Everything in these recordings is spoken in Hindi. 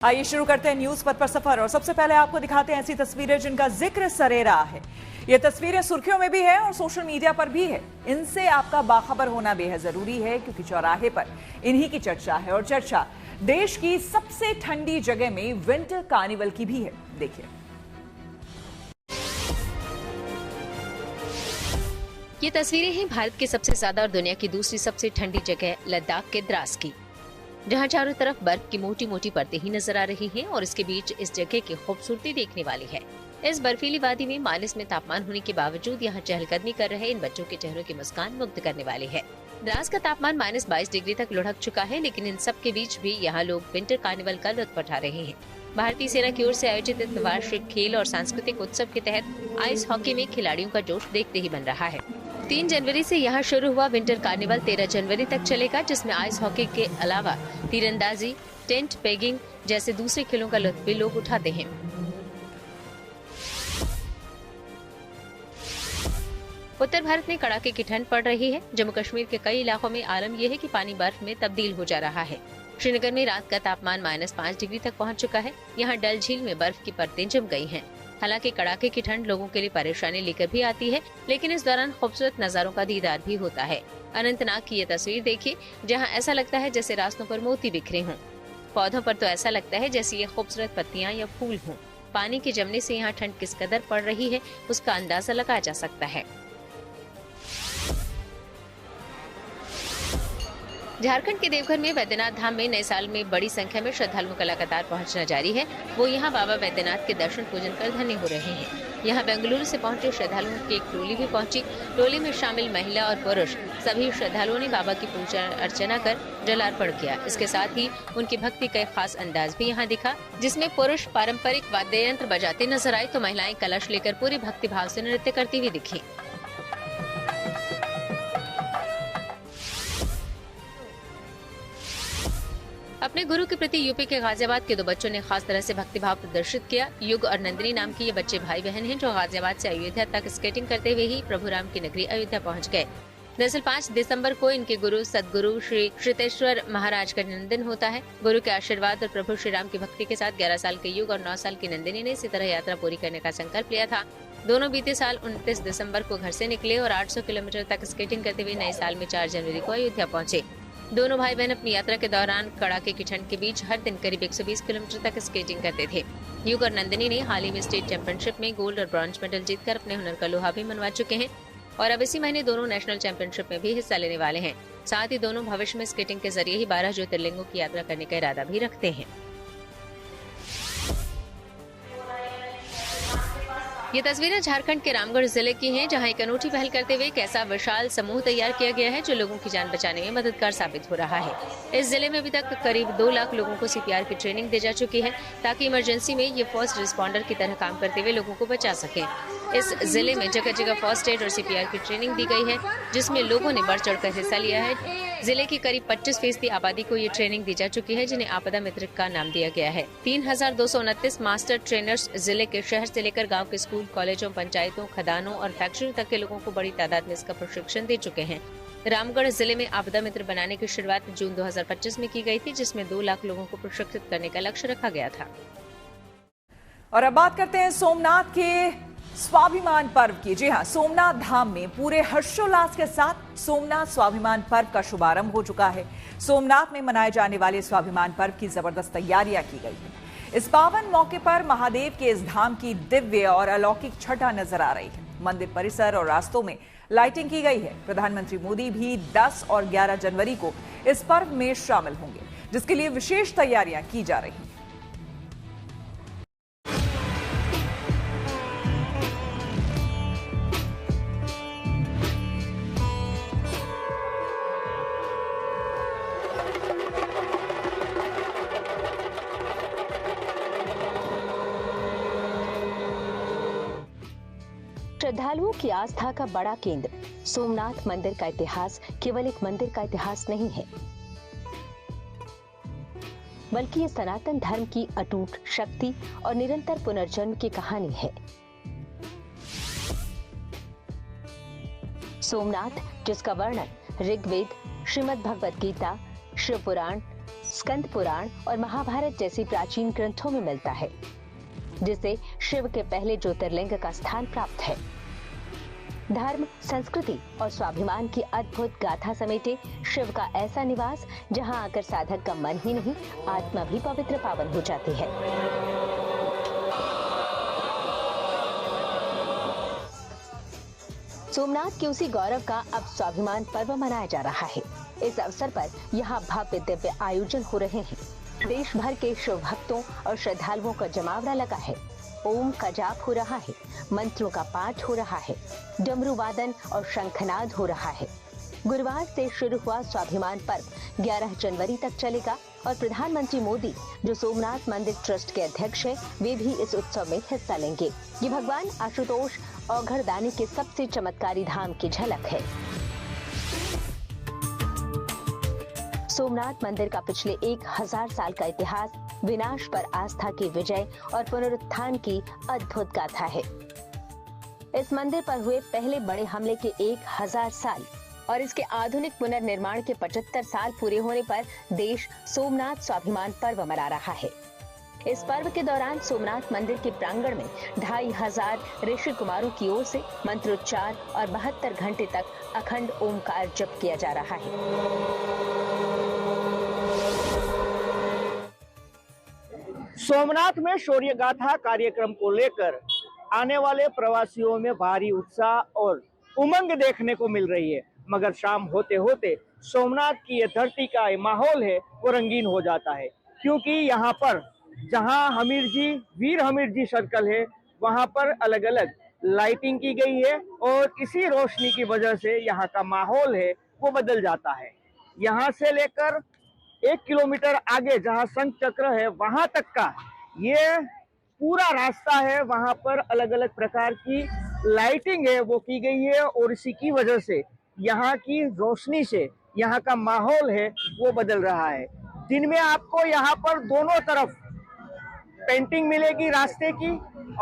आइए शुरू करते हैं न्यूज पथ पर सफर और सबसे पहले आपको दिखाते हैं ऐसी तस्वीरें जिनका जिक्र सरेरा है। ये तस्वीरें सुर्खियों में भी है और सोशल मीडिया पर भी है। इनसे आपका बाखबर होना बेहद जरूरी है क्योंकि चौराहे पर इन्हीं की चर्चा है और चर्चा देश की सबसे ठंडी जगह में विंटर कार्निवल की भी है। देखिए, ये तस्वीरें हैं भारत के सबसे ज्यादा और दुनिया की दूसरी सबसे ठंडी जगह लद्दाख के द्रास की, जहां चारों तरफ बर्फ की मोटी मोटी परतें ही नजर आ रही हैं और इसके बीच इस जगह की खूबसूरती देखने वाली है। इस बर्फीली वादी में माइनस में तापमान होने के बावजूद यहाँ चहलकदमी कर रहे इन बच्चों के चेहरों की मुस्कान मुग्ध करने वाली है। द्रास का तापमान -22 डिग्री तक लुढ़क चुका है, लेकिन इन सब के बीच भी यहाँ लोग विंटर कार्निवल का लुत्फ उठा रहे हैं। भारतीय सेना की ओर से आयोजित इस वार्षिक खेल और सांस्कृतिक उत्सव के तहत आइस हॉकी में खिलाड़ियों का जोश देखते ही बन रहा है। 3 जनवरी से यहाँ शुरू हुआ विंटर कार्निवल 13 जनवरी तक चलेगा, जिसमें आइस हॉकी के अलावा तीरंदाजी, टेंट पेगिंग जैसे दूसरे खेलों का लुत्फ भी लोग उठाते हैं। उत्तर भारत में कड़ाके की ठंड पड़ रही है। जम्मू कश्मीर के कई इलाकों में आलम यह है कि पानी बर्फ में तब्दील हो जा रहा है। श्रीनगर में रात का तापमान -5 डिग्री तक पहुंच चुका है। यहाँ डल झील में बर्फ की परतें जम गई हैं। हालांकि कड़ाके की ठंड लोगों के लिए परेशानी लेकर भी आती है, लेकिन इस दौरान खूबसूरत नजारों का दीदार भी होता है। अनंतनाग की ये तस्वीर देखिए, जहां ऐसा लगता है जैसे रास्तों पर मोती बिखरे हों। पौधों पर तो ऐसा लगता है जैसे ये खूबसूरत पत्तियां या फूल हों। पानी के जमने से यहाँ ठंड किस कदर पड़ रही है उसका अंदाजा लगाया जा सकता है। झारखंड के देवघर में वैद्यनाथ धाम में नए साल में बड़ी संख्या में श्रद्धालुओं का लगातार पहुंचना जारी है। वो यहां बाबा वैद्यनाथ के दर्शन पूजन कर धन्य हो रहे हैं। यहां बेंगलुरु से पहुंचे श्रद्धालुओं की एक टोली भी पहुंची। टोली में शामिल महिला और पुरुष सभी श्रद्धालुओं ने बाबा की पूजा अर्चना कर जलार्पण किया। इसके साथ ही उनकी भक्ति का एक खास अंदाज भी यहाँ दिखा, जिसमें पुरुष पारंपरिक वाद्य यंत्र बजाते नजर आए तो महिलाएं कलश लेकर पूरे भक्ति भाव से नृत्य करती हुई दिखी। अपने गुरु के प्रति यूपी के गाजियाबाद के 2 बच्चों ने खास तरह से भक्तिभाव प्रदर्शित किया। युग और नंदिनी नाम के ये बच्चे भाई बहन हैं, जो गाजियाबाद से अयोध्या तक स्केटिंग करते हुए ही प्रभु राम की नगरी अयोध्या पहुंच गए। दरअसल 5 दिसंबर को इनके गुरु सदगुरु श्री श्रुतेश्वर महाराज का जन्मदिन होता है। गुरु के आशीर्वाद और प्रभु श्री राम की भक्ति के साथ 11 साल के युग और 9 साल की नंदिनी ने इसी तरह यात्रा पूरी करने का संकल्प लिया था। दोनों बीते साल 29 दिसंबर को घर से निकले और 800 किलोमीटर तक स्केटिंग करते हुए नए साल में 4 जनवरी को अयोध्या पहुंचे। दोनों भाई बहन अपनी यात्रा के दौरान कड़ाके की ठंड के बीच हर दिन करीब 120 किलोमीटर तक स्केटिंग करते थे। युग और नंदिनी ने हाल ही में स्टेट चैंपियनशिप में गोल्ड और ब्रॉन्ज मेडल जीतकर अपने हुनर का लोहा भी मनवा चुके हैं और अब इसी महीने दोनों नेशनल चैंपियनशिप में भी हिस्सा लेने वाले हैं। साथ ही दोनों भविष्य में स्केटिंग के जरिए ही 12 ज्योतिर्लिंगों की यात्रा करने का इरादा भी रखते हैं। ये तस्वीरें झारखंड के रामगढ़ जिले की हैं, जहां एक अनूठी पहल करते हुए एक ऐसा विशाल समूह तैयार किया गया है जो लोगों की जान बचाने में मददगार साबित हो रहा है। इस जिले में अभी तक करीब 2 लाख लोगों को CPR की ट्रेनिंग दी जा चुकी है, ताकि इमरजेंसी में ये फर्स्ट रिस्पॉन्डर की तरह काम करते हुए लोगों को बचा सके। इस जिले में जगह जगह फर्स्ट एड और CPR की ट्रेनिंग दी गई है, जिसमें लोगों ने बढ़ चढ़कर हिस्सा लिया है। जिले की करीब 25% आबादी को ये ट्रेनिंग दी जा चुकी है, जिन्हें आपदा मित्र का नाम दिया गया है। 3229 मास्टर ट्रेनर्स जिले के शहर से लेकर गांव के स्कूल, कॉलेजों, पंचायतों, खदानों और फैक्ट्रियों तक के लोगों को बड़ी तादाद में इसका प्रशिक्षण दे चुके हैं। रामगढ़ जिले में आपदा मित्र बनाने की शुरुआत जून 2025 में की गई थी, जिसमें 2 लाख लोगों को प्रशिक्षित करने का लक्ष्य रखा गया था। और अब बात करते हैं सोमनाथ के स्वाभिमान पर्व की। जी हां, सोमनाथ धाम में पूरे हर्षोल्लास के साथ सोमनाथ स्वाभिमान पर्व का शुभारंभ हो चुका है। सोमनाथ में मनाए जाने वाले स्वाभिमान पर्व की जबरदस्त तैयारियां की गई है। इस पावन मौके पर महादेव के इस धाम की दिव्य और अलौकिक छटा नजर आ रही है। मंदिर परिसर और रास्तों में लाइटिंग की गई है। प्रधानमंत्री मोदी भी 10 और 11 जनवरी को इस पर्व में शामिल होंगे, जिसके लिए विशेष तैयारियां की जा रही हैं। श्रद्धालुओं की आस्था का बड़ा केंद्र सोमनाथ मंदिर का इतिहास केवल एक मंदिर का इतिहास नहीं है, बल्कि ये सनातन धर्म की अटूट शक्ति और निरंतर पुनर्जन्म की कहानी है। सोमनाथ, जिसका वर्णन ऋग्वेद, श्रीमद् भगवद गीता, शिव पुराण, स्कंद पुराण और महाभारत जैसी प्राचीन ग्रंथों में मिलता है, जिसे शिव के पहले ज्योतिर्लिंग का स्थान प्राप्त है। धर्म, संस्कृति और स्वाभिमान की अद्भुत गाथा समेटे शिव का ऐसा निवास जहां आकर साधक का मन ही नहीं, आत्मा भी पवित्र पावन हो जाती है। सोमनाथ के उसी गौरव का अब स्वाभिमान पर्व मनाया जा रहा है। इस अवसर पर यहाँ भव्य दिव्य आयोजन हो रहे हैं। देश भर के शिव भक्तों और श्रद्धालुओं का जमावड़ा लगा है। ओम का जाप हो रहा है, मंत्रों का पाठ हो रहा है, डमरू वादन और शंखनाद हो रहा है। गुरुवार से शुरू हुआ स्वाभिमान पर्व 11 जनवरी तक चलेगा और प्रधानमंत्री मोदी, जो सोमनाथ मंदिर ट्रस्ट के अध्यक्ष हैं, वे भी इस उत्सव में हिस्सा लेंगे। ये भगवान आशुतोष औघड़दानी के सबसे चमत्कारी धाम की झलक है। सोमनाथ मंदिर का पिछले 1000 साल का इतिहास विनाश पर आस्था की विजय और पुनरुत्थान की अद्भुत गाथा है। इस मंदिर पर हुए पहले बड़े हमले के 1000 साल और इसके आधुनिक पुनर्निर्माण के 75 साल पूरे होने पर देश सोमनाथ स्वाभिमान पर्व मना रहा है। इस पर्व के दौरान सोमनाथ मंदिर के प्रांगण में 2500 ऋषि कुमारों की ओर से मंत्रोच्चार और 72 घंटे तक अखंड ओमकार जप किया जा रहा है। सोमनाथ में शौर्य गाथा कार्यक्रम को लेकर आने वाले प्रवासियों में भारी उत्साह और उमंग देखने को मिल रही है, मगर शाम होते होते सोमनाथ की ये धरती का ये माहौल है वो रंगीन हो जाता है, क्योंकि यहाँ पर जहाँ वीर हमीर जी सर्कल है वहाँ पर अलग अलग लाइटिंग की गई है और इसी रोशनी की वजह से यहाँ का माहौल है वो बदल जाता है। यहाँ से लेकर 1 किलोमीटर आगे जहाँ शंख चक्र है वहां तक का ये पूरा रास्ता है, वहां पर अलग अलग प्रकार की लाइटिंग है वो की गई है और इसी की वजह से यहाँ की रोशनी से यहाँ का माहौल है वो बदल रहा है। दिन में आपको यहाँ पर दोनों तरफ पेंटिंग मिलेगी रास्ते की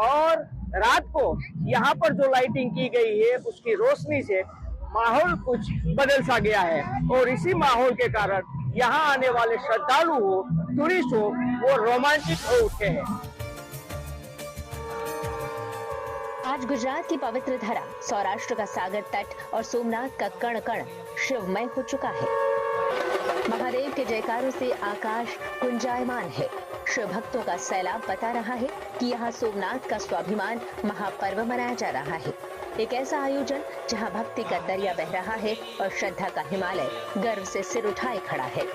और रात को यहाँ पर जो लाइटिंग की गई है उसकी रोशनी से माहौल कुछ बदल सा गया है और इसी माहौल के कारण यहाँ आने वाले श्रद्धालु हो, टूरिस्ट हो, वो रोमांचित हो उठे हैं। आज गुजरात की पवित्र धरा, सौराष्ट्र का सागर तट और सोमनाथ का कण कण शिवमय हो चुका है। महादेव के जयकारों से आकाश गुंजायमान है। शिव भक्तों का सैलाब बता रहा है कि यहाँ सोमनाथ का स्वाभिमान महापर्व मनाया जा रहा है। एक ऐसा आयोजन जहाँ भक्ति का दरिया बह रहा है और श्रद्धा का हिमालय गर्व से सिर उठाए खड़ा है।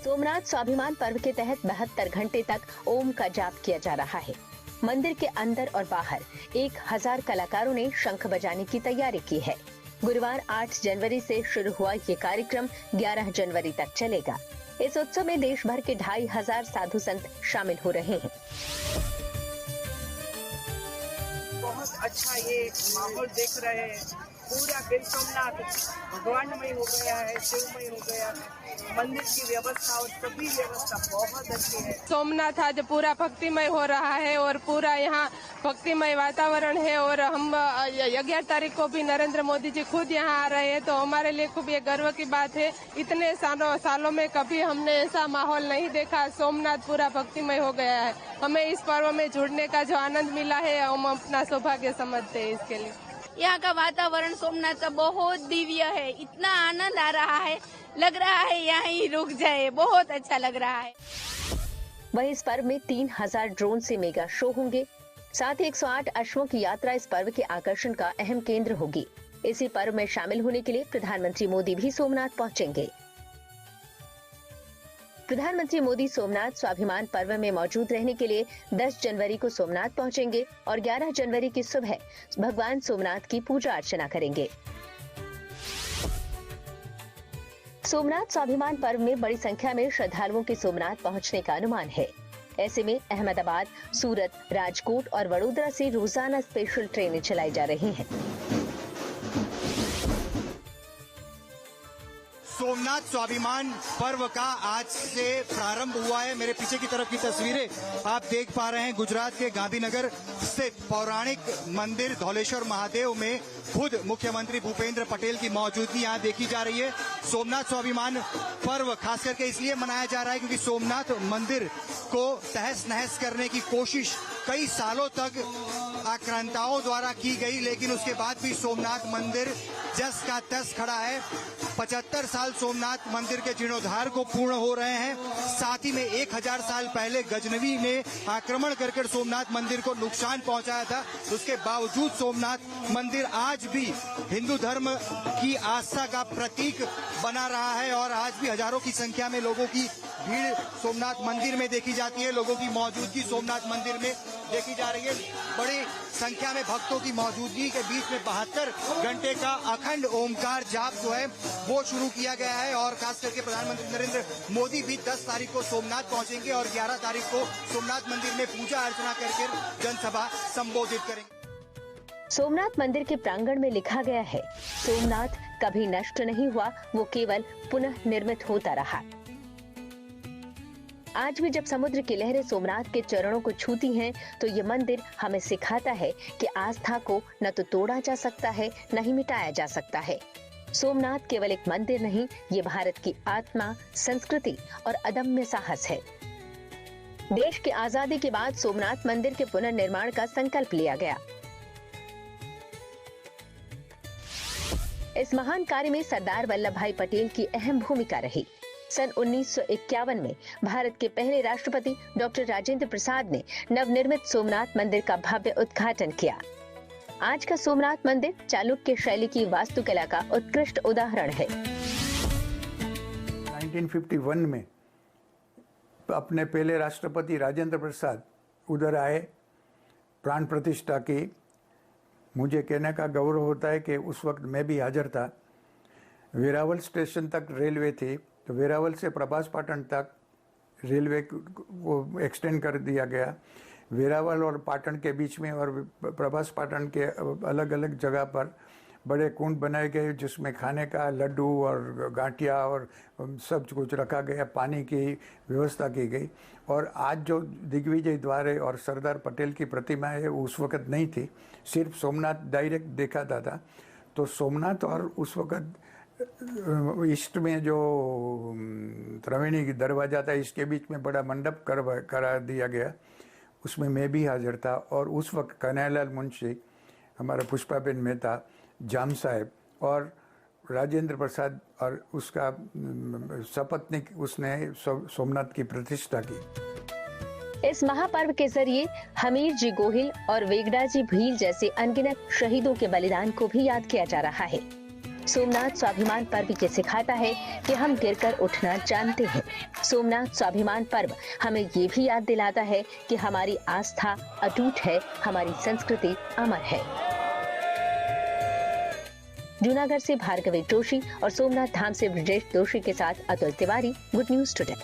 सोमनाथ स्वाभिमान पर्व के तहत 72 घंटे तक ओम का जाप किया जा रहा है। मंदिर के अंदर और बाहर 1000 कलाकारों ने शंख बजाने की तैयारी की है। गुरुवार 8 जनवरी से शुरू हुआ ये कार्यक्रम 11 जनवरी तक चलेगा। इस उत्सव में देश भर के 2500 साधु संत शामिल हो रहे हैं। बहुत अच्छा ये माहौल देख रहे हैं। पूरा गिर सोमनाथ भगवानमय हो गया है, शिवमय हो गया है। मंदिर की व्यवस्था और सभी व्यवस्था बहुत अच्छी है। सोमनाथ आज पूरा भक्तिमय हो रहा है और पूरा यहाँ भक्तिमय वातावरण है और हम 11 तारीख को भी नरेंद्र मोदी जी खुद यहाँ आ रहे हैं, तो हमारे लिए खूब ये गर्व की बात है। इतने सालों में कभी हमने ऐसा माहौल नहीं देखा। सोमनाथ पूरा भक्तिमय हो गया है। हमें इस पर्व में जुड़ने का जो आनंद मिला है हम अपना सौभाग्य समझते हैं। इसके लिए यहाँ का वातावरण सोमनाथ का बहुत दिव्य है। इतना आनंद आ रहा है, लग रहा है यहाँ ही रुक जाए। बहुत अच्छा लग रहा है। वहीं इस पर्व में 3000 ड्रोन से मेगा शो होंगे। साथ ही 108 अश्वों की यात्रा इस पर्व के आकर्षण का अहम केंद्र होगी। इसी पर्व में शामिल होने के लिए प्रधानमंत्री मोदी भी सोमनाथ पहुंचेंगे। प्रधानमंत्री मोदी सोमनाथ स्वाभिमान पर्व में मौजूद रहने के लिए 10 जनवरी को सोमनाथ पहुंचेंगे और 11 जनवरी की सुबह भगवान सोमनाथ की पूजा अर्चना करेंगे। सोमनाथ स्वाभिमान पर्व में बड़ी संख्या में श्रद्धालुओं के सोमनाथ पहुंचने का अनुमान है। ऐसे में अहमदाबाद, सूरत, राजकोट और वडोदरा से रोजाना स्पेशल ट्रेनें चलाई जा रही हैं। सोमनाथ स्वाभिमान पर्व का आज से प्रारंभ हुआ है। मेरे पीछे की तरफ की तस्वीरें आप देख पा रहे हैं। गुजरात के गांधीनगर स्थित पौराणिक मंदिर धौलेश्वर महादेव में खुद मुख्यमंत्री भूपेंद्र पटेल की मौजूदगी यहाँ देखी जा रही है। सोमनाथ स्वाभिमान पर्व खास करके इसलिए मनाया जा रहा है क्योंकि सोमनाथ मंदिर को तहस नहस करने की कोशिश कई सालों तक आक्रांताओं द्वारा की गई, लेकिन उसके बाद भी सोमनाथ मंदिर जस का तस खड़ा है। 75 साल सोमनाथ मंदिर के जीर्णोद्धार को पूर्ण हो रहे हैं। साथ ही में 1000 साल पहले गजनवी ने आक्रमण कर सोमनाथ मंदिर को नुकसान पहुंचाया था। उसके बावजूद सोमनाथ मंदिर आज भी हिंदू धर्म की आस्था का प्रतीक बना रहा है और आज भी हजारों की संख्या में लोगों की भीड़ सोमनाथ मंदिर में देखी जाती है। लोगों की मौजूदगी सोमनाथ मंदिर में देखी जा रही है। बड़ी संख्या में भक्तों की मौजूदगी के बीच में 72 घंटे का अखंड ओमकार जाप जो है वो शुरू किया गया है और खास करके प्रधानमंत्री नरेंद्र मोदी भी 10 तारीख को सोमनाथ पहुंचेंगे और 11 तारीख को सोमनाथ मंदिर में पूजा अर्चना करके जनसभा संबोधित करेंगे। सोमनाथ मंदिर के प्रांगण में लिखा गया है, सोमनाथ कभी नष्ट नहीं हुआ, वो केवल पुनः निर्मित होता रहा। आज भी जब समुद्र की लहरें सोमनाथ के चरणों को छूती हैं, तो ये मंदिर हमें सिखाता है कि आस्था को न तो तोड़ा जा सकता है, न ही मिटाया जा सकता है। सोमनाथ केवल एक मंदिर नहीं, ये भारत की आत्मा, संस्कृति और अदम्य साहस है। देश की आजादी के बाद सोमनाथ मंदिर के पुनर्निर्माण का संकल्प लिया गया। इस महान कार्य में सरदार वल्लभ भाई पटेल की अहम भूमिका रही। सन 1951 में भारत के पहले राष्ट्रपति डॉक्टर राजेंद्र प्रसाद ने नवनिर्मित सोमनाथ मंदिर का भव्य उद्घाटन किया। आज का सोमनाथ मंदिर चालुक्य शैली की वास्तुकला का उत्कृष्ट उदाहरण है। 1951 में अपने पहले राष्ट्रपति राजेंद्र प्रसाद उधर आए, प्राण प्रतिष्ठा की। मुझे कहने का गौरव होता है कि उस वक्त मैं भी हाजिर था। वेरावल स्टेशन तक रेलवे थी, तो वेरावल से प्रभास पाटन तक रेलवे को एक्सटेंड कर दिया गया। वेरावल और पाटन के बीच में और प्रभास पाटन के अलग अलग जगह पर बड़े कुंड बनाए गए जिसमें खाने का लड्डू और गांठिया और सब कुछ रखा गया, पानी की व्यवस्था की गई। और आज जो दिग्विजय द्वार है और सरदार पटेल की प्रतिमा है उस वक्त नहीं थी, सिर्फ सोमनाथ डायरेक्ट दिखाता था। तो सोमनाथ और उस वक्त ईस्ट में जो त्रिवेणी की दरवाजा था इसके बीच में बड़ा मंडप करा दिया गया, उसमें मैं भी हाजिर था। और उस वक्त कन्हैयालाल मुंशी, हमारा पुष्पाबेन मेहता, जाम साहब और राजेंद्र प्रसाद और उसका सपत्नीक उसने सोमनाथ की प्रतिष्ठा की। इस महापर्व के जरिए हमीर जी गोहिल और वेगड़ा जी भील जैसे अनगिनत शहीदों के बलिदान को भी याद किया जा रहा है। सोमनाथ स्वाभिमान पर्व ये सिखाता है कि हम गिरकर उठना जानते हैं। सोमनाथ स्वाभिमान पर्व हमें ये भी याद दिलाता है कि हमारी आस्था अटूट है, हमारी संस्कृति अमर है। जूनागढ़ से भार्गवी जोशी और सोमनाथ धाम से ब्रजेश जोशी के साथ Atul Tiwari, good news today.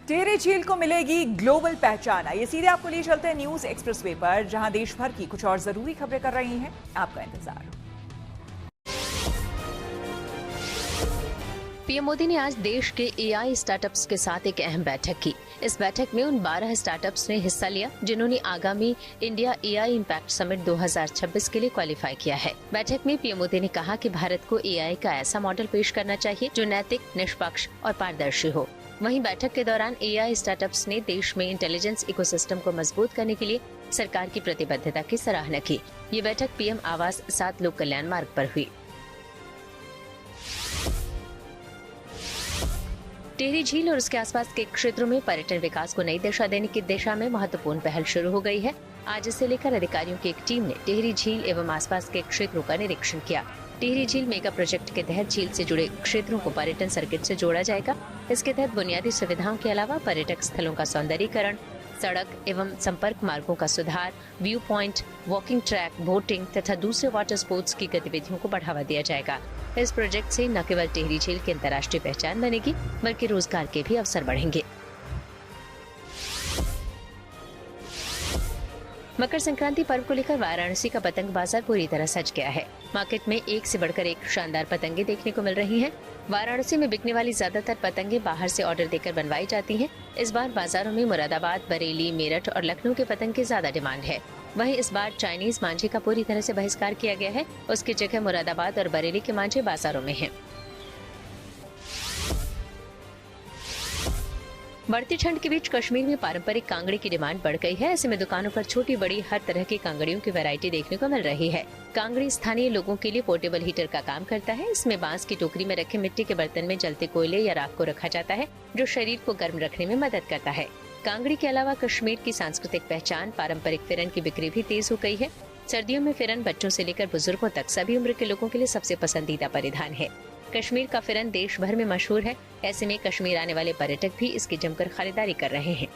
Tehri झील को मिलेगी ग्लोबल पहचान। ये सीधे आपको लिए चलते हैं न्यूज एक्सप्रेसवे पर, जहां देश भर की कुछ और जरूरी खबरें कर रही हैं आपका इंतजार। पीएम मोदी ने आज देश के एआई स्टार्टअप्स के साथ एक अहम बैठक की। इस बैठक में उन 12 स्टार्टअप्स ने हिस्सा लिया जिन्होंने आगामी इंडिया एआई इम्पैक्ट समिट 2026 के लिए क्वालिफाई किया है। बैठक में पीएम मोदी ने कहा कि भारत को एआई का ऐसा मॉडल पेश करना चाहिए जो नैतिक, निष्पक्ष और पारदर्शी हो। वहीं बैठक के दौरान एआई स्टार्टअप्स ने देश में इंटेलिजेंस इकोसिस्टम को मजबूत करने के लिए सरकार की प्रतिबद्धता की सराहना की। ये बैठक पीएम आवास 7 लोक कल्याण मार्ग पर हुई। टिहरी झील और उसके आसपास के क्षेत्रों में पर्यटन विकास को नई दिशा देने की दिशा में महत्वपूर्ण पहल शुरू हो गई है। आज इसे लेकर अधिकारियों की एक टीम ने टिहरी झील एवं आसपास के क्षेत्रों का निरीक्षण किया। टिहरी झील मेगा प्रोजेक्ट के तहत झील से जुड़े क्षेत्रों को पर्यटन सर्किट से जोड़ा जाएगा। इसके तहत बुनियादी सुविधाओं के अलावा पर्यटक स्थलों का सौंदर्यीकरण, सड़क एवं संपर्क मार्गों का सुधार, view point, walking track, boating तथा दूसरे वाटर स्पोर्ट्स की गतिविधियों को बढ़ावा दिया जाएगा। इस प्रोजेक्ट से न केवल टिहरी झील की अंतर्राष्ट्रीय पहचान बनेगी बल्कि रोजगार के भी अवसर बढ़ेंगे। मकर संक्रांति पर्व को लेकर वाराणसी का पतंग बाजार पूरी तरह सज गया है। मार्केट में एक से बढ़कर एक शानदार पतंगे देखने को मिल रही हैं। वाराणसी में बिकने वाली ज्यादातर पतंगे बाहर से ऑर्डर देकर बनवाई जाती हैं। इस बार बाजारों में मुरादाबाद, बरेली, मेरठ और लखनऊ के पतंग की ज्यादा डिमांड है। वहीं इस बार चाइनीज मांझे का पूरी तरह से बहिष्कार किया गया है। उसकी जगह मुरादाबाद और बरेली के मांझे बाजारों में हैं। बढ़ती ठंड के बीच कश्मीर में पारंपरिक कांगड़ी की डिमांड बढ़ गई है। ऐसे में दुकानों पर छोटी बड़ी हर तरह की कांगड़ियों की वैरायटी देखने को मिल रही है। कांगड़ी स्थानीय लोगों के लिए पोर्टेबल हीटर का काम करता है। इसमें बांस की टोकरी में रखे मिट्टी के बर्तन में जलते कोयले या राख को रखा जाता है, जो शरीर को गर्म रखने में मदद करता है। कांगड़ी के अलावा कश्मीर की सांस्कृतिक पहचान पारंपरिक फिरन की बिक्री भी तेज हो गई है। सर्दियों में फिरन बच्चों से लेकर बुजुर्गों तक सभी उम्र के लोगों के लिए सबसे पसंदीदा परिधान है। कश्मीर का फिरन देश भर में मशहूर है। ऐसे में कश्मीर आने वाले पर्यटक भी इसकी जमकर खरीदारी कर रहे हैं।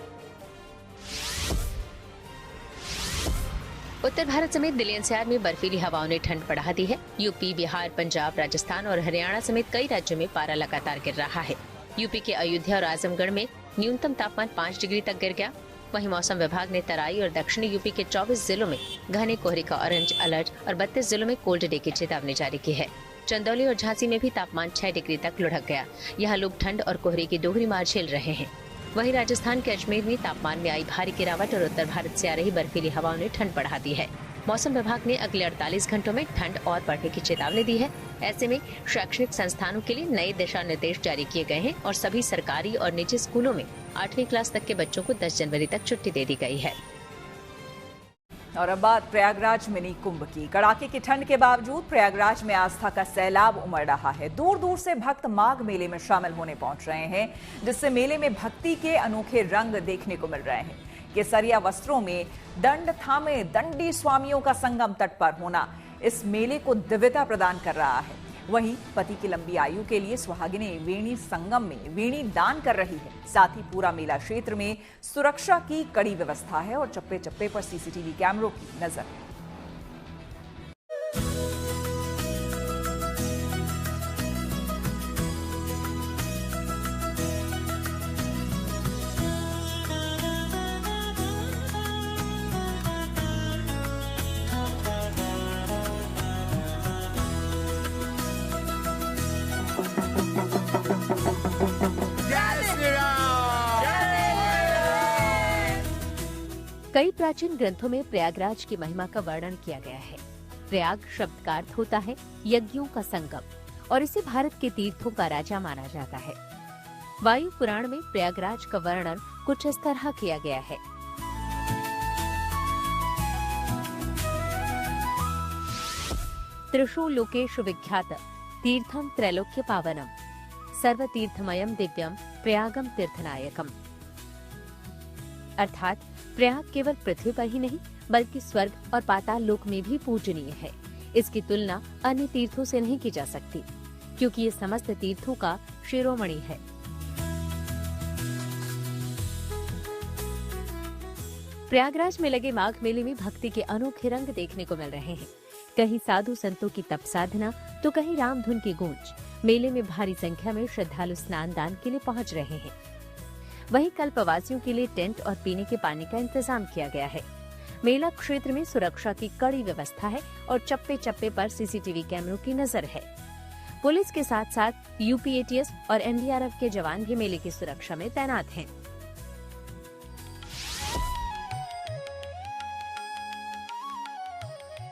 उत्तर भारत समेत दिल्ली एनसीआर में बर्फीली हवाओं ने ठंड बढ़ा दी है। यूपी, बिहार, पंजाब, राजस्थान और हरियाणा समेत कई राज्यों में पारा लगातार गिर रहा है। यूपी के अयोध्या और आजमगढ़ में न्यूनतम तापमान 5 डिग्री तक गिर गया। वहीं मौसम विभाग ने तराई और दक्षिणी यूपी के 24 जिलों में घने कोहरे का ऑरेंज अलर्ट और 32 जिलों में कोल्ड डे की चेतावनी जारी की है। चंदौली और झांसी में भी तापमान 6 डिग्री तक लुढ़क गया। यहाँ लोग ठंड और कोहरे की दोहरी मार झेल रहे हैं। वहीं राजस्थान के अजमेर में तापमान में आई भारी गिरावट और उत्तर भारत से आ रही बर्फीली हवाओं ने ठंड बढ़ा दी है। मौसम विभाग ने अगले 48 घंटों में ठंड और बढ़ने की चेतावनी दी है। ऐसे में शैक्षणिक संस्थानों के लिए नए दिशा निर्देश जारी किए गए हैं और सभी सरकारी और निजी स्कूलों में 8वीं क्लास तक के बच्चों को 10 जनवरी तक छुट्टी दे दी गई है। और अब बात प्रयागराज मिनी कुंभ की। कड़ाके की ठंड के बावजूद प्रयागराज में आस्था का सैलाब उमड़ रहा है। दूर दूर से भक्त माघ मेले में शामिल होने पहुंच रहे हैं, जिससे मेले में भक्ति के अनोखे रंग देखने को मिल रहे हैं। केसरिया वस्त्रों में दंड थामे दंडी स्वामियों का संगम तट पर होना इस मेले को दिव्यता प्रदान कर रहा है। वहीं पति की लंबी आयु के लिए सुहागिनें वेणी संगम में वेणी दान कर रही है। साथ ही पूरा मेला क्षेत्र में सुरक्षा की कड़ी व्यवस्था है और चप्पे चप्पे पर सीसीटीवी कैमरों की नजर है। कई प्राचीन ग्रंथों में प्रयागराज की महिमा का वर्णन किया गया है। प्रयाग शब्द का अर्थ होता है यज्ञों का संगम और इसे भारत के तीर्थों का राजा माना जाता है। वायु पुराण में प्रयागराज का वर्णन कुछ इस तरह किया गया है। त्रिशूल लोकेश विख्यात तीर्थम त्रैलोक्य पावनम सर्व तीर्थमयम दिव्यम प्रयागम तीर्थनायकम। अर्थात प्रयाग केवल पृथ्वी पर ही नहीं बल्कि स्वर्ग और पाताल लोक में भी पूजनीय है। इसकी तुलना अन्य तीर्थों से नहीं की जा सकती, क्योंकि ये समस्त तीर्थों का शिरोमणि है। प्रयागराज में लगे माघ मेले में भक्ति के अनोखे रंग देखने को मिल रहे हैं। कहीं साधु संतों की तप साधना तो कहीं रामधुन की गूंज। मेले में भारी संख्या में श्रद्धालु स्नान दान के लिए पहुंच रहे हैं। वहीं कल्पवासियों के लिए टेंट और पीने के पानी का इंतजाम किया गया है। मेला क्षेत्र में सुरक्षा की कड़ी व्यवस्था है और चप्पे चप्पे पर सीसीटीवी कैमरों की नजर है। पुलिस के साथ साथ यूपी एटीएस और एनडीआरएफ के जवान भी मेले की सुरक्षा में तैनात हैं।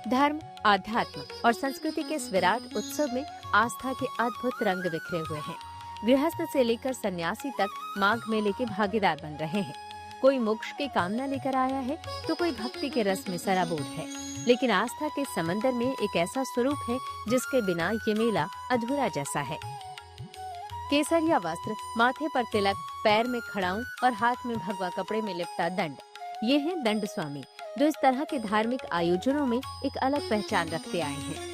धर्म, आध्यात्म और संस्कृति के इस विराट उत्सव में आस्था के अद्भुत रंग बिखरे हुए हैं। गृहस्थ से लेकर सन्यासी तक माघ मेले के भागीदार बन रहे हैं। कोई मोक्ष की कामना लेकर आया है तो कोई भक्ति के रस में सराबोर है, लेकिन आस्था के समंदर में एक ऐसा स्वरूप है जिसके बिना ये मेला अधूरा जैसा है। केसरिया वस्त्र, माथे पर तिलक, पैर में खड़ाऊं और हाथ में भगवा कपड़े में लिपटा दंड, ये है दंड स्वामी, जो इस तरह के धार्मिक आयोजनों में एक अलग पहचान रखते आए हैं।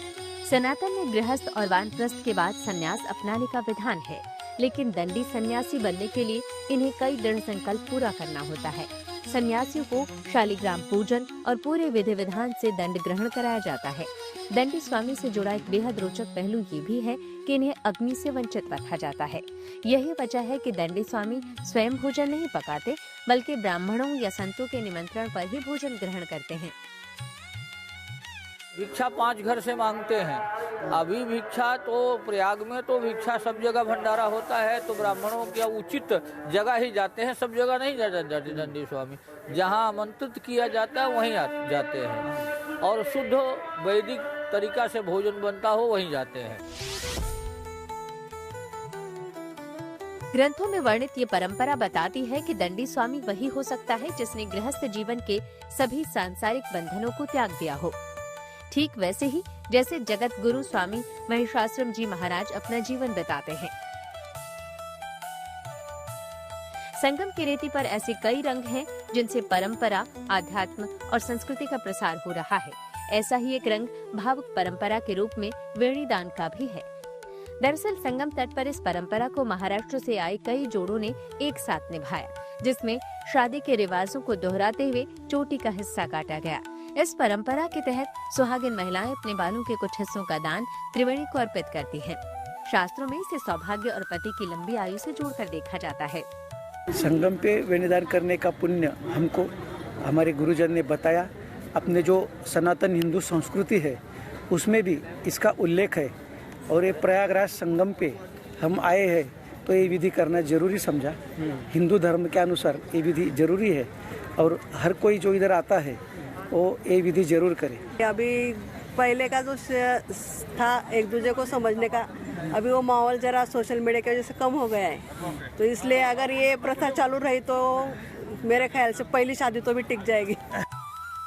सनातन में गृहस्थ और वानप्रस्थ के बाद संन्यास अपनाने का विधान है, लेकिन दंडी सन्यासी बनने के लिए इन्हें कई दृढ़ संकल्प पूरा करना होता है। सन्यासियों को शालिग्राम पूजन और पूरे विधि विधान से दंड ग्रहण कराया जाता है। दंडी स्वामी से जुड़ा एक बेहद रोचक पहलू ये भी है कि इन्हें अग्नि से वंचित रखा जाता है। यही वजह है कि दंडी स्वामी स्वयं भोजन नहीं पकाते, बल्कि ब्राह्मणों या संतों के निमंत्रण पर ही भोजन ग्रहण करते हैं। भिक्षा 5 घर से मांगते हैं। अभी भिक्षा तो प्रयाग में तो भिक्षा सब जगह भंडारा होता है, तो ब्राह्मणों के उचित जगह ही जाते हैं, सब जगह नहीं जाते दंडी स्वामी। जहाँ आमंत्रित किया जाता है वहीं जाते हैं, और शुद्ध वैदिक तरीका से भोजन बनता हो वहीं जाते हैं। ग्रंथों में वर्णित ये परंपरा बताती है कि दंडी स्वामी वही हो सकता है जिसने गृहस्थ जीवन के सभी सांसारिक बंधनों को त्याग दिया हो। ठीक वैसे ही जैसे जगत गुरु स्वामी महिषासुर जी महाराज अपना जीवन बिताते हैं। संगम की रेती पर ऐसे कई रंग हैं जिनसे परंपरा, आध्यात्म और संस्कृति का प्रसार हो रहा है। ऐसा ही एक रंग भावुक परंपरा के रूप में वेणीदान का भी है। दरअसल संगम तट पर इस परंपरा को महाराष्ट्र से आए कई जोड़ों ने एक साथ निभाया, जिसमें शादी के रिवाजों को दोहराते हुए चोटी का हिस्सा काटा गया। इस परंपरा के तहत सुहागिन महिलाएं अपने बालों के कुछ हिस्सों का दान त्रिवेणी को अर्पित करती हैं। शास्त्रों में इसे सौभाग्य और पति की लंबी आयु से जोड़कर देखा जाता है। संगम पे वेणीदान करने का पुण्य हमको हमारे गुरुजन ने बताया। अपने जो सनातन हिंदू संस्कृति है उसमें भी इसका उल्लेख है, और ये प्रयागराज संगम पे हम आए हैं तो ये विधि करना जरूरी समझा। हिंदू धर्म के अनुसार ये विधि जरूरी है, और हर कोई जो इधर आता है वो ये विधि जरूर करे। अभी पहले का जो था एक दूसरे को समझने का, अभी वो माहौल जरा सोशल मीडिया की वजह से कम हो गया है, तो इसलिए अगर ये प्रथा चालू रही तो मेरे ख्याल से पहली शादी तो भी टिक जाएगी।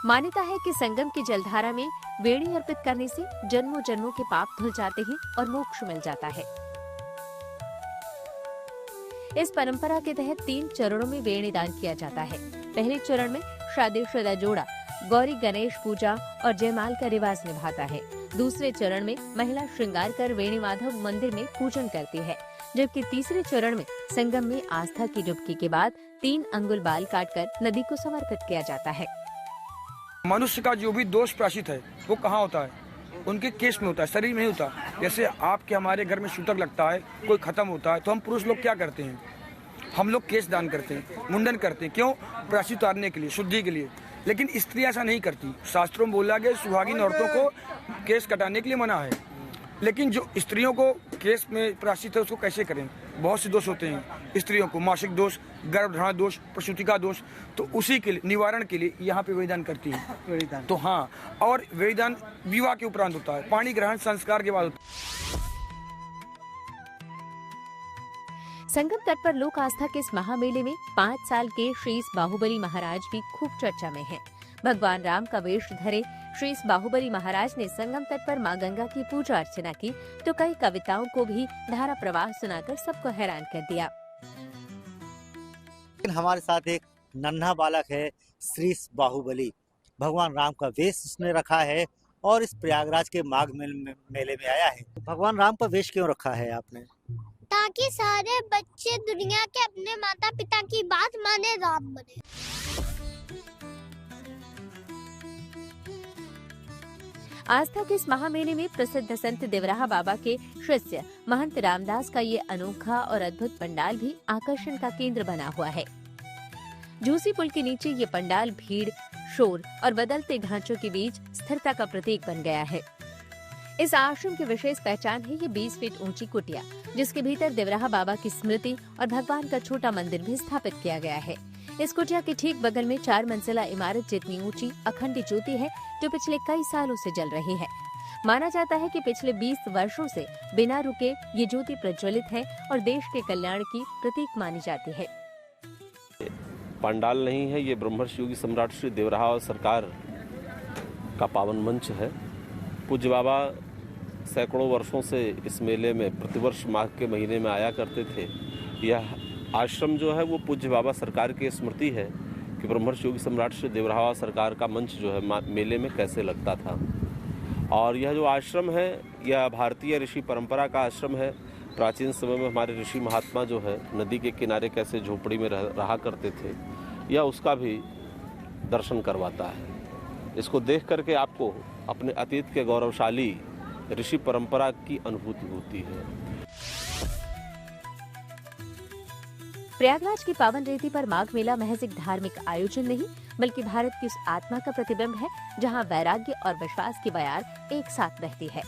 मान्यता है कि संगम की जलधारा में वेणी अर्पित करने से जन्मों जन्मों के पाप धुल जाते हैं और मोक्ष मिल जाता है। इस परंपरा के तहत 3 चरणों में वेणी दान किया जाता है। पहले चरण में शादीशुदा जोड़ा गौरी गणेश पूजा और जयमाल का रिवाज निभाता है। दूसरे चरण में महिला श्रृंगार कर वेणी माधव मंदिर में पूजन करती है, जबकि तीसरे चरण में संगम में आस्था की डुबकी के बाद 3 अंगुल बाल काटकर नदी को समर्पित किया जाता है। मनुष्य का जो भी दोष प्रायश्चित है वो कहाँ होता है? उनके केस में होता है, शरीर में नहीं होता। जैसे आपके हमारे घर में सूतक लगता है, कोई खत्म होता है, तो हम पुरुष लोग क्या करते हैं? हम लोग केस दान करते हैं, मुंडन करते हैं। क्यों? प्रायश्चित उतारने के लिए, शुद्धि के लिए। लेकिन स्त्री ऐसा नहीं करती। शास्त्रों में बोला गया सुहागिन औरतों को केस कटाने के लिए मना है, लेकिन जो स्त्रियों को केस में प्रायश्चित है उसको कैसे करें? बहुत से दोष होते हैं स्त्रियों को, मासिक दोष, गर्भधारण दोष, प्रसूति का दोष, तो उसी के लिए निवारण के लिए यहाँ पे वेणीदान करती है। तो हाँ, और वेणीदान विवाह के उपरांत होता है, पाणी ग्रहण संस्कार के बाद होता है। संगम तट पर लोक आस्था के इस महामेले में 5 साल के श्री बाहुबली महाराज भी खूब चर्चा में हैं। भगवान राम का वेश धरे श्री बाहुबली महाराज ने संगम तट पर मां गंगा की पूजा अर्चना की, तो कई कविताओं को भी धारा प्रवाह सुनाकर सबको हैरान कर दिया। हमारे साथ एक नन्हा बालक है, श्री बाहुबली। भगवान राम का वेश उसने रखा है और इस प्रयागराज के माघ मेले में आया है। भगवान राम का वेश क्यों रखा है आपने? ताकि सारे बच्चे दुनिया के अपने माता पिता की बात माने, राम बने। आस्था के इस महामेले में प्रसिद्ध संत देवराहा बाबा के शिष्य महंत रामदास का ये अनोखा और अद्भुत पंडाल भी आकर्षण का केंद्र बना हुआ है। झूसी पुल के नीचे ये पंडाल भीड़, शोर और बदलते ढांचों के बीच स्थिरता का प्रतीक बन गया है। इस आश्रम की विशेष पहचान है ये 20 फीट ऊंची कुटिया, जिसके भीतर देवराहा बाबा की स्मृति और भगवान का छोटा मंदिर भी स्थापित किया गया है। इस कुटिया के ठीक बगल में 4 मंजिला इमारत जितनी ऊंची अखंड ज्योति है, जो पिछले कई सालों से जल रही है। माना जाता है कि पिछले 20 वर्षों से बिना रुके ये ज्योति प्रज्वलित है और देश के कल्याण की प्रतीक मानी जाती है। पंडाल नहीं है, ये ब्रह्मर्षि योगी सम्राट श्री देवराहा सरकार का पावन मंच है। पूज्य बाबा सैकड़ों वर्षों से इस मेले में प्रतिवर्ष माघ के महीने में आया करते थे। यह आश्रम जो है वो पूज्य बाबा सरकार की स्मृति है कि ब्रह्मर्षि योगी सम्राट श्री देवराहा सरकार का मंच जो है मेले में कैसे लगता था। और यह जो आश्रम है यह भारतीय ऋषि परंपरा का आश्रम है। प्राचीन समय में हमारे ऋषि महात्मा जो है नदी के किनारे कैसे झोपड़ी में रहा करते थे, यह उसका भी दर्शन करवाता है। इसको देख करके आपको अपने अतीत के गौरवशाली ऋषि परंपरा की अनुभूति होती है। प्रयागराज की पावन रेती पर माघ मेला महज एक धार्मिक आयोजन नहीं बल्कि भारत की उस आत्मा का प्रतिबिंब है जहां वैराग्य और विश्वास की बयार एक साथ बहती है।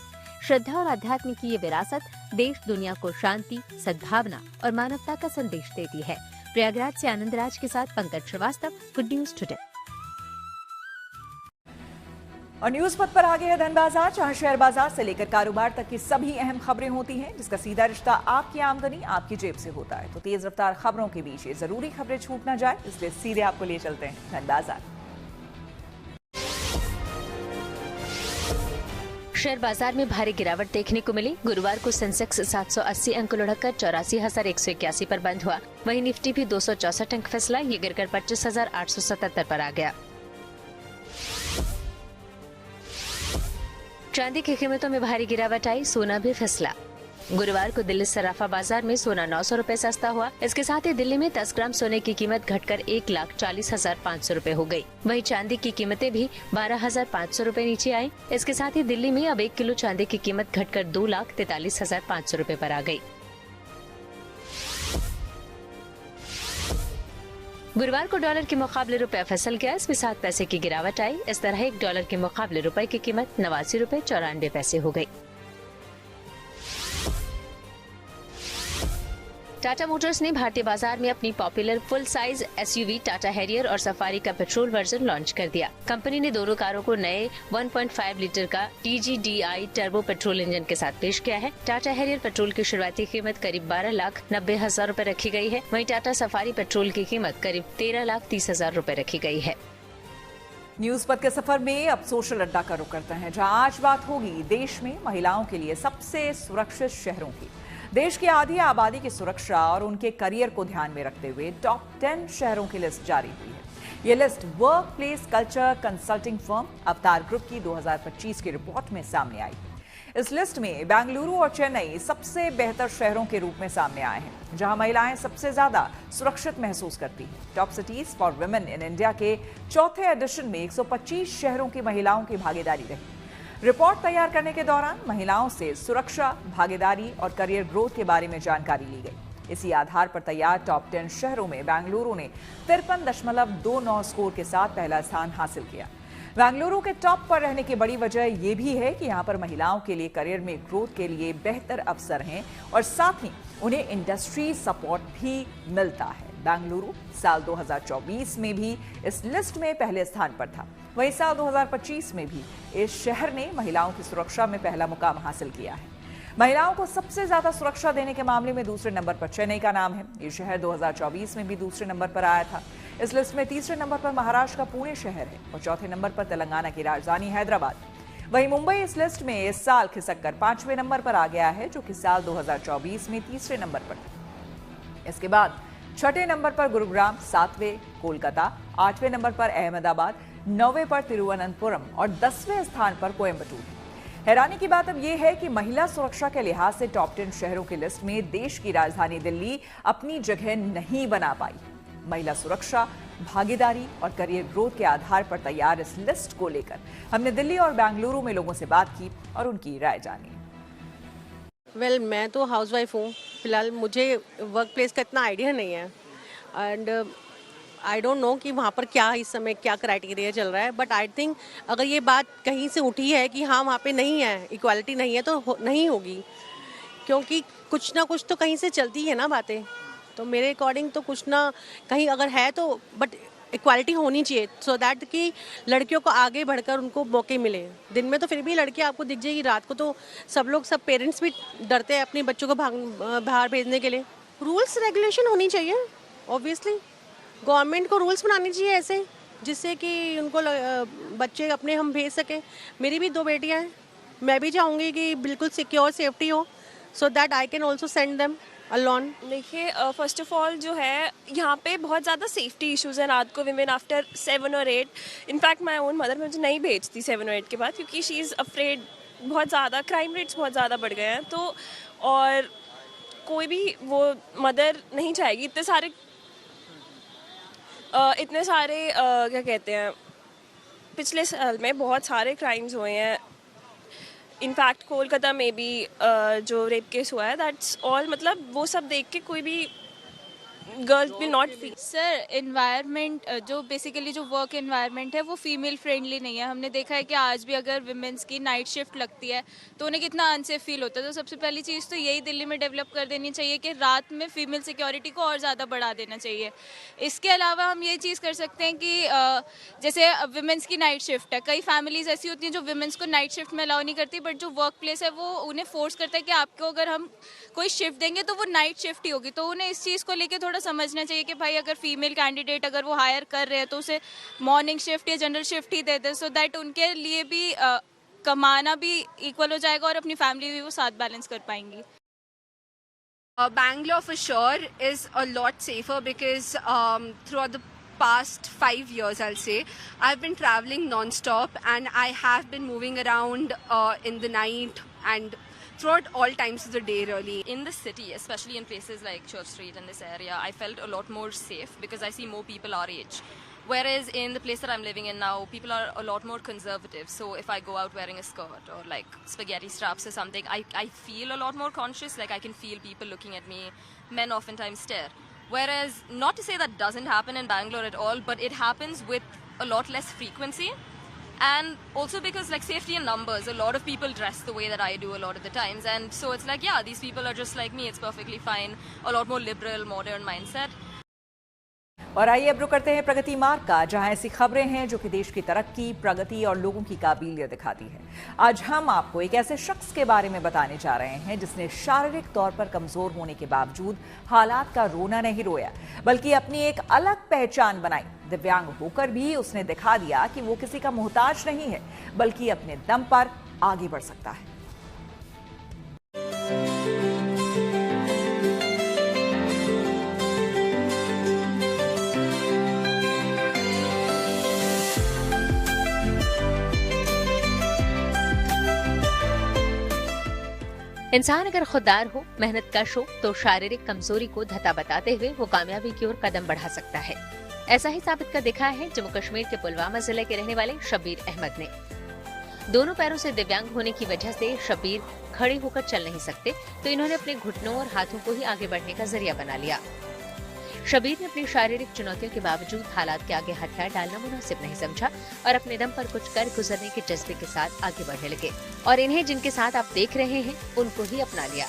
श्रद्धा और अध्यात्म की ये विरासत देश दुनिया को शांति, सद्भावना और मानवता का संदेश देती है। प्रयागराज से आनंदराज के साथ Pankaj Srivastava, good news today. और न्यूज पथ पर आगे है धन बाजार, जहां शेयर बाजार से लेकर कारोबार तक की सभी अहम खबरें होती हैं, जिसका सीधा रिश्ता आपकी आमदनी, आपकी जेब से होता है। तो तेज रफ्तार खबरों के बीच ये जरूरी खबरें छूट ना जाए, इसलिए सीधे आपको ले चलते हैं धन बाजार। शेयर बाजार में भारी गिरावट देखने को मिली। गुरुवार को सेंसेक्स 780 अंक लुढ़ककर 84,181 पर बंद हुआ। वहीं निफ्टी भी 264 अंक फिसला, ये गिरकर 25,877 पर आ गया। चांदी की कीमतों में भारी गिरावट आई, सोना भी फिसला। गुरुवार को दिल्ली सराफा बाजार में सोना 900 रुपए सस्ता हुआ। इसके साथ ही दिल्ली में 10 ग्राम सोने की कीमत घटकर 1,40,500 रुपए हो गई। वहीं चांदी की कीमतें भी 12,500 रुपए नीचे आई। इसके साथ ही दिल्ली में अब 1 किलो चांदी की कीमत घटकर 2,43,500 रुपए पर आ गई। गुरुवार को डॉलर के मुकाबले रुपया फिसल गया, इसमें 7 पैसे की गिरावट आई। इस तरह 1 डॉलर के मुकाबले रुपए की कीमत 89 रुपए 94 पैसे हो गई। टाटा मोटर्स ने भारतीय बाजार में अपनी popular full size SUV Tata Harrier और सफारी का पेट्रोल वर्जन लॉन्च कर दिया। कंपनी ने दोनों कारों को नए 1.5 लीटर का TGDI टर्बो पेट्रोल इंजन के साथ पेश किया है। टाटा हैरियर पेट्रोल की शुरुआती कीमत करीब 12,90,000 रुपए रखी गई है। वहीं टाटा सफारी पेट्रोल की कीमत करीब 13,30,000 रुपए रखी गई है। न्यूज पथ के सफर में अब सोशल अड्डा का रुख करते हैं, जहां आज बात होगी देश में महिलाओं के लिए सबसे सुरक्षित शहरों की। देश की आधी आबादी की सुरक्षा और उनके करियर को ध्यान में रखते हुए टॉप 10 शहरों की लिस्ट जारी हुई है। ये list work place culture consulting firm अवतार ग्रुप की 2025 की रिपोर्ट में सामने आई। इस लिस्ट में बेंगलुरु और चेन्नई सबसे बेहतर शहरों के रूप में सामने आए हैं, जहां महिलाएं सबसे ज्यादा सुरक्षित महसूस करती हैं। Top cities for women in India के चौथे एडिशन में 125 शहरों की महिलाओं की भागीदारी रही। रिपोर्ट तैयार करने के दौरान महिलाओं से सुरक्षा, भागीदारी और करियर ग्रोथ के बारे में जानकारी ली गई। इसी आधार पर तैयार टॉप 10 शहरों में बेंगलुरु ने 53.29 स्कोर के साथ पहला स्थान हासिल किया। बेंगलुरु के टॉप पर रहने की बड़ी वजह यह भी है कि यहां पर महिलाओं के लिए करियर में ग्रोथ के लिए बेहतर अवसर हैं और साथ ही उन्हें इंडस्ट्री सपोर्ट भी मिलता है। बेंगलुरु साल 2024 में भी इस लिस्ट में पहले स्थान पर था। वहीं साल 2025 में भी इस शहर ने महिलाओं की सुरक्षा में पहला मुकाम हासिल किया है। महिलाओं को सबसे ज्यादा सुरक्षा देने के मामले में दूसरे नंबर पर चेन्नई का नाम है। ये शहर 2024 में भी दूसरे नंबर पर आया था। इस लिस्ट में तीसरे नंबर पर महाराष्ट्र का पुणे शहर है और चौथे नंबर पर तेलंगाना की राजधानी हैदराबाद। वहीं मुंबई इस लिस्ट में इस साल खिसककर 5वें नंबर पर आ गया है, जो कि साल 2024 में तीसरे नंबर पर था। इसके बाद छठे नंबर पर गुरुग्राम, 7वें कोलकाता, 8वें नंबर पर अहमदाबाद, 9वें पर तिरुवनंतपुरम और 10वें स्थान पर कोयम्बटूर। हैरानी की बात अब यह है कि महिला सुरक्षा के लिहाज से टॉप 10 शहरों की लिस्ट में देश की राजधानी दिल्ली अपनी जगह नहीं बना पाई। महिला सुरक्षा, भागीदारी और करियर ग्रोथ के आधार पर तैयार इस लिस्ट को लेकर हमने दिल्ली और बेंगलुरु में लोगों से बात की और उनकी राय जानी। मैं तो हाउसवाइफ हूँ फिलहाल, मुझे वर्क प्लेस का इतना आइडिया नहीं है एंड आई डोंट नो कि वहाँ पर क्या इस समय क्या क्राइटेरिया चल रहा है। बट आई थिंक अगर ये बात कहीं से उठी है कि हाँ वहाँ पे नहीं है, इक्वालिटी नहीं है, तो नहीं होगी, क्योंकि कुछ ना कुछ तो कहीं से चलती है ना बातें। तो मेरे अकॉर्डिंग तो कुछ ना कहीं अगर है तो बट इक्वालिटी होनी चाहिए, सो दैट कि लड़कियों को आगे बढ़कर उनको मौके मिले। दिन में तो फिर भी लड़की आपको दिख जाएगी, रात को तो सब पेरेंट्स भी डरते हैं अपने बच्चों को बाहर भेजने के लिए। रूल्स रेगुलेशन होनी चाहिए, ऑब्वियसली गवर्नमेंट को रूल्स बनाने चाहिए ऐसे जिससे कि उनको बच्चे अपने हम भेज सकें। मेरी भी 2 बेटियां हैं, मैं भी चाहूँगी कि बिल्कुल सिक्योर सेफ्टी हो, so that I can also send them alone. देखिए, फर्स्ट ऑफ ऑल जो है यहाँ पे बहुत ज़्यादा सेफ्टी इश्यूज़ हैं। रात को विमेन आफ्टर 7 और 8, इनफैक्ट माई ओन मदर मुझे नहीं भेजती 7 और 8 के बाद, क्योंकि शी इज़ अफ्रेड। बहुत ज़्यादा क्राइम रेट्स बहुत ज़्यादा बढ़ गए हैं, तो और कोई भी वो मदर नहीं चाहेगी। इतने सारे क्या कहते हैं, पिछले साल में बहुत सारे क्राइम्स हुए हैं। इनफैक्ट कोलकाता में भी जो रेप केस हुआ है, दैट्स ऑल, मतलब वो सब देख के कोई भी girls will not feel. Sir environment जो बेसिकली जो वर्क एनवायरनमेंट है वो फीमेल फ्रेंडली नहीं है। हमने देखा है कि आज भी अगर विमेंस की नाइट शिफ्ट लगती है तो उन्हें कितना अनसेफ फील होता है। तो सबसे पहली चीज़ तो यही दिल्ली में डेवलप कर देनी चाहिए कि रात में फीमेल सिक्योरिटी को और ज़्यादा बढ़ा देना चाहिए। इसके अलावा हम ये चीज़ कर सकते हैं कि जैसे विमेंस की नाइट शिफ्ट है, कई फैमिलीज ऐसी होती हैं जो विमेंस को नाइट शिफ्ट में अलाउ नहीं करती, बट जो वर्क प्लेस है वो उन्हें फोर्स करता है कि आपको अगर हम कोई शिफ्ट देंगे तो वो नाइट शिफ्ट ही होगी। तो उन्हें इस चीज़ को लेकर थोड़ा समझना चाहिए कि भाई अगर फीमेल कैंडिडेट अगर वो हायर कर रहे हैं तो उसे मॉर्निंग शिफ्ट या जनरल शिफ्ट ही दे दें, सो दैट उनके लिए भी कमाना भी इक्वल हो जाएगा और अपनी फैमिली भी वो साथ बैलेंस कर पाएंगी। Bangalore for sure is a lot safer because throughout the past 5 years, I'll say, I've been traveling non-stop and I have been moving around in the night and throughout all times of the day, really. In the city, especially in places like Church Street and this area, I felt a lot more safe because I see more people our age. Whereas in the place that I'm living in now, people are a lot more conservative. So if I go out wearing a skirt or like spaghetti straps or something, I feel a lot more conscious. Like I can feel people looking at me. Men oftentimes stare. Whereas, not to say that doesn't happen in Bangalore at all, but it happens with a lot less frequency. And also because like safety in numbers, a lot of people dress the way that I do a lot of the times. And so it's like, yeah, these people are just like me. It's perfectly fine. A lot more liberal, modern mindset. और आइए अब रुक करते हैं प्रगति मार्ग का, जहां ऐसी खबरें हैं जो कि देश की तरक्की, प्रगति और लोगों की काबिलियत दिखाती है। आज हम आपको एक ऐसे शख्स के बारे में बताने जा रहे हैं जिसने शारीरिक तौर पर कमजोर होने के बावजूद हालात का रोना नहीं रोया, बल्कि अपनी एक अलग पहचान बनाई। दिव्यांग होकर भी उसने दिखा दिया कि वो किसी का मोहताज नहीं है, बल्कि अपने दम पर आगे बढ़ सकता है। इंसान अगर खुददार हो, मेहनत कश हो, तो शारीरिक कमजोरी को धता बताते हुए वो कामयाबी की ओर कदम बढ़ा सकता है। ऐसा ही साबित कर दिखा है जम्मू कश्मीर के पुलवामा जिले के रहने वाले शब्बीर अहमद ने। दोनों पैरों से दिव्यांग होने की वजह से शब्बीर खड़े होकर चल नहीं सकते, तो इन्होंने अपने घुटनों और हाथों को ही आगे बढ़ने का जरिया बना लिया। शब्बीर ने अपनी शारीरिक चुनौतियों के बावजूद हालात के आगे हथियार डालना मुनासिब नहीं समझा और अपने दम पर कुछ कर गुजरने के जज्बे के साथ आगे बढ़ने लगे और इन्हें जिनके साथ आप देख रहे हैं उनको ही अपना लिया।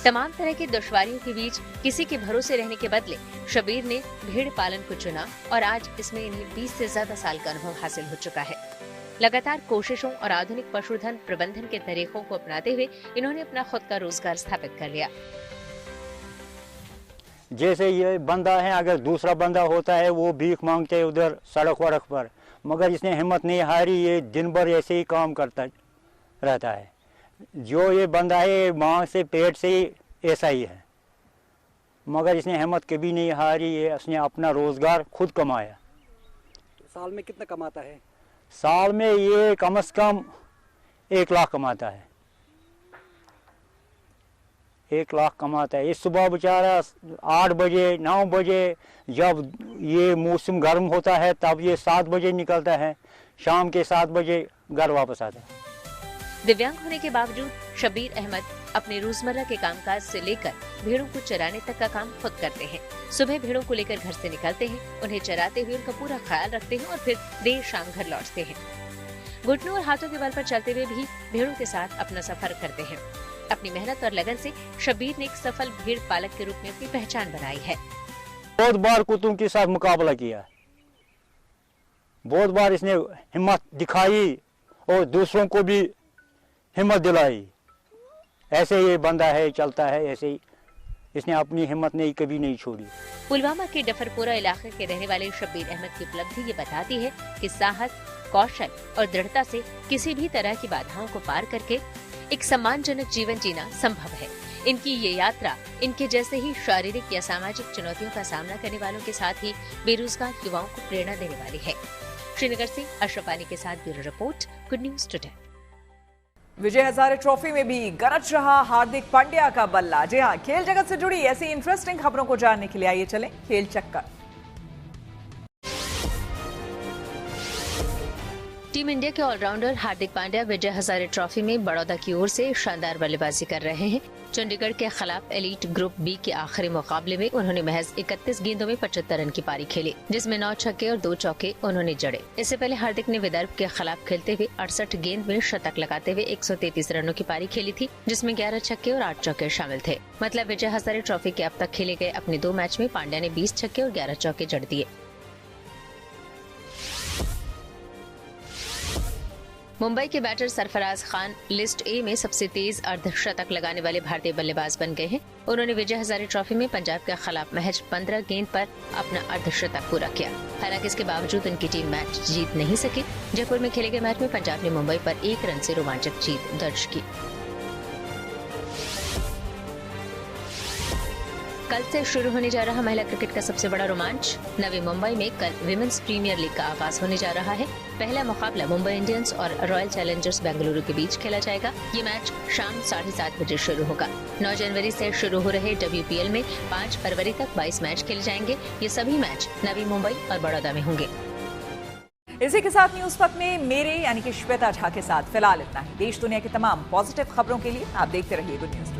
तमाम तरह की दुश्वारियों के बीच किसी के भरोसे रहने के बदले शब्बीर ने भेड़ पालन को चुना और आज इसमें इन्हें 20 से ज्यादा साल का अनुभव हासिल हो चुका है। लगातार कोशिशों और आधुनिक पशुधन प्रबंधन के तरीकों को अपनाते हुए इन्होंने अपना खुद का रोजगार स्थापित कर लिया। जैसे ये बंदा है, अगर दूसरा बंदा होता है वो भीख मांगते है उधर सड़क वड़क पर, मगर इसने हिम्मत नहीं हारी, ये दिन भर ऐसे ही काम करता रहता है। जो ये बंदा है माँ से पेट से ही ऐसा ही है, मगर इसने हिम्मत कभी नहीं हारी, ये इसने अपना रोजगार खुद कमाया। साल में कितना कमाता है? साल में ये कम से कम 1 लाख कमाता है। 1 लाख कमाता है। इस सुबह बेचारा 8 बजे 9 बजे, जब ये मौसम गर्म होता है तब ये 7 बजे निकलता है, शाम के 7 बजे घर वापस आता है। दिव्यांग होने के बावजूद शब्बीर अहमद अपने रोजमर्रा के कामकाज से लेकर भेड़ों को चराने तक का काम खुद करते हैं। सुबह भेड़ों को लेकर घर से निकलते हैं, उन्हें चराते हुए उनका पूरा ख्याल रखते हैं और फिर देर शाम घर लौटते हैं। घुटनों और हाथों के बल पर चलते हुए भी भेड़ों के साथ अपना सफर करते हैं। अपनी मेहनत और लगन से शब्बीर ने एक सफल भेड़ पालक के रूप में अपनी पहचान बनाई है। बहुत बार कुत्तों के साथ मुकाबला किया, बहुत बार इसने हिम्मत दिखाई और दूसरों को भी हिम्मत दिलाई। ऐसे ये बंदा है, चलता है ऐसे ही, इसने अपनी हिम्मत नहीं कभी नहीं छोड़ी। पुलवामा के डफरपुरा इलाके के रहने वाले शब्बीर अहमद की उपलब्धि ये बताती है कि साहस, कौशल और दृढ़ता से किसी भी तरह की बाधाओं को पार करके एक सम्मानजनक जीवन जीना संभव है। इनकी ये यात्रा इनके जैसे ही शारीरिक या सामाजिक चुनौतियों का सामना करने वालों के साथ ही बेरोजगार युवाओं को प्रेरणा देने वाली है। श्रीनगर से अशरफ पानी के साथ bureau report, good news today. Vijay Hazare trophy में भी गरज रहा हार्दिक पांड्या का बल्ला। जी हाँ, खेल जगत से जुड़ी ऐसी इंटरेस्टिंग खबरों को जानने के लिए आइए चलें खेल चक्कर। टीम इंडिया के ऑलराउंडर हार्दिक पांड्या विजय हजारे ट्रॉफी में बड़ौदा की ओर से शानदार बल्लेबाजी कर रहे हैं। चंडीगढ़ के खिलाफ एलीट ग्रुप बी के आखिरी मुकाबले में उन्होंने महज 31 गेंदों में 75 रन की पारी खेली, जिसमें 9 छक्के और 2 चौके उन्होंने जड़े। इससे पहले हार्दिक ने विदर्भ के खिलाफ खेलते हुए 68 गेंद में शतक लगाते हुए 133 रनों की पारी खेली थी, जिसमें 11 छक्के और 8 चौके शामिल थे। मतलब विजय हजारे ट्रॉफी के अब तक खेले गए अपने 2 मैच में पांड्या ने 20 छक्के और 11 चौके जड़ दिए। मुंबई के batter Sarfaraz Khan list A में सबसे तेज अर्धशतक लगाने वाले भारतीय बल्लेबाज बन गए हैं। उन्होंने विजय हजारे ट्रॉफी में पंजाब के खिलाफ महज 15 गेंद पर अपना अर्धशतक पूरा किया। हालांकि इसके बावजूद उनकी टीम मैच जीत नहीं सकी। जयपुर में खेले गए मैच में पंजाब ने मुंबई पर 1 रन से रोमांचक जीत दर्ज की। कल से शुरू होने जा रहा महिला क्रिकेट का सबसे बड़ा रोमांच। नवी मुंबई में कल विमेंस प्रीमियर लीग का आगाज होने जा रहा है। पहला मुकाबला मुंबई इंडियंस और रॉयल चैलेंजर्स बेंगलुरु के बीच खेला जाएगा। ये मैच शाम 7:30 बजे शुरू होगा। 9 जनवरी से शुरू हो रहे WPL में 5 फरवरी तक 22 मैच खेले जाएंगे। ये सभी मैच नवी मुंबई और बड़ौदा में होंगे। इसी के साथ न्यूज वक्त में मेरे यानी कि श्वेता झा के साथ फिलहाल इतना ही। देश दुनिया की तमाम पॉजिटिव खबरों के लिए आप देखते रहिए गुड न्यूज।